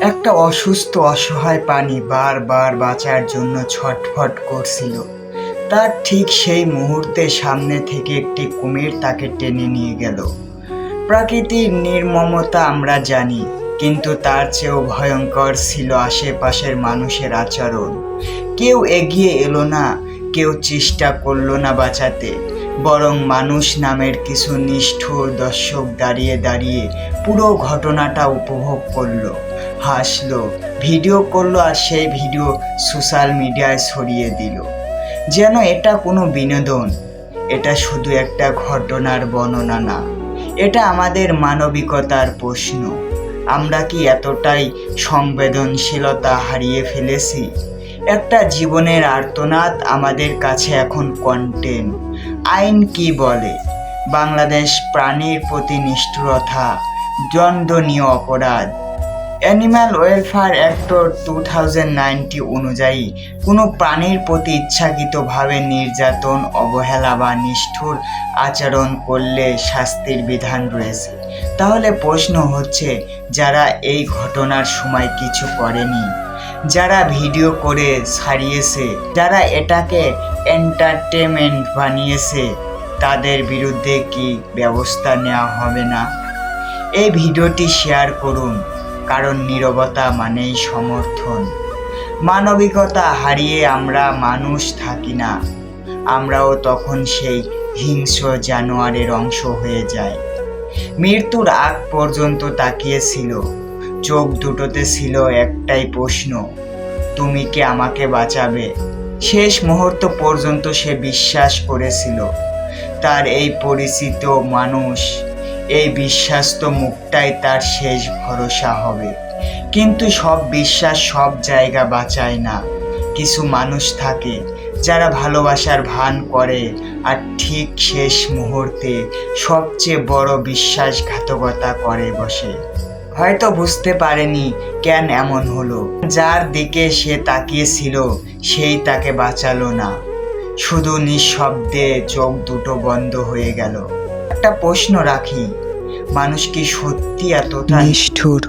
একটা অসুস্থ অসহায় প্রাণী বারবার বাঁচার জন্য ছটফট করছিল। তার ঠিক সেই মুহূর্তে সামনে থেকে একটি কুমির তাকে টেনে নিয়ে গেল। প্রকৃতির নির্মমতা আমরা জানি, কিন্তু তার চেয়েও ভয়ঙ্কর ছিল আশেপাশের মানুষের আচরণ। কেউ এগিয়ে এলো না, কেউ চেষ্টা করলো না বাঁচাতে, বরং মানুষ নামের কিছু নিষ্ঠুর দর্শক দাঁড়িয়ে দাঁড়িয়ে পুরো ঘটনাটা উপভোগ করলো, হাসলো, ভিডিও করলো, আর সেই ভিডিও সোশ্যাল মিডিয়ায় ছড়িয়ে দিল যেন এটা কোনো বিনোদন। এটা শুধু একটা ঘটনার বর্ণনা না, এটা আমাদের মানবিকতার প্রশ্ন। আমরা কি এতটাই সংবেদনশীলতা হারিয়ে ফেলেছি? একটা জীবনের আর্তনাদ আমাদের কাছে এখন কন্টেন্ট। আইন কি বলে? বাংলাদেশ প্রাণীর প্রতি নিষ্ঠুরতা দণ্ডনীয় অপরাধ। অ্যানিম্যাল ওয়েলফেয়ার অ্যাক্ট 2090 অনুযায়ী কোনো প্রাণীর প্রতি ইচ্ছাকৃতভাবে নির্যাতন, অবহেলা বা নিষ্ঠুর আচরণ করলে শাস্তির বিধান রয়েছে। তাহলে প্রশ্ন হচ্ছে, যারা এই ঘটনার সময় কিছু করেনি, যারা ভিডিও করে ছাড়িয়েছে, যারা এটাকে এন্টারটেনমেন্ট বানিয়েছে, তাদের বিরুদ্ধে কি ব্যবস্থা নেওয়া হবে না? এই ভিডিওটি শেয়ার করুন, কারণ নীরবতা মানেই সমর্থন। মানবিকতা হারিয়ে আমরা মানুষ থাকি না, আমরাও তখন সেই হিংস্র জানোয়ারের অংশ হয়ে যাই। মৃত্যুর আগ পর্যন্ত তাকিয়েছিল, চোখ দুটোতে ছিল একটাই প্রশ্ন, তুমি কি আমাকে বাঁচাবে? শেষ মুহূর্ত পর্যন্ত সে বিশ্বাস করেছিল তার এই পরিচিত মানুষ, এই বিশ্বাস্ত মুখটাই তার শেষ ভরসা হবে। কিন্তু সব বিশ্বাস সব জায়গা বাঁচায় না। কিছু মানুষ থাকে যারা ভালোবাসার ভান করে আর ঠিক শেষ মুহূর্তে সবচেয়ে বড় বিশ্বাসঘাতকতা করে বসে। হয়তো বুঝতে পারেনি কেন এমন হলো, যার দিকে সে তাকিয়েছিল সেই তাকে বাঁচালো না, শুধু নিঃশব্দে চোখ দুটো বন্ধ হয়ে গেল। একটা প্রশ্ন রাখি, মানুষ কি সত্যি এতটা নিষ্ঠুর?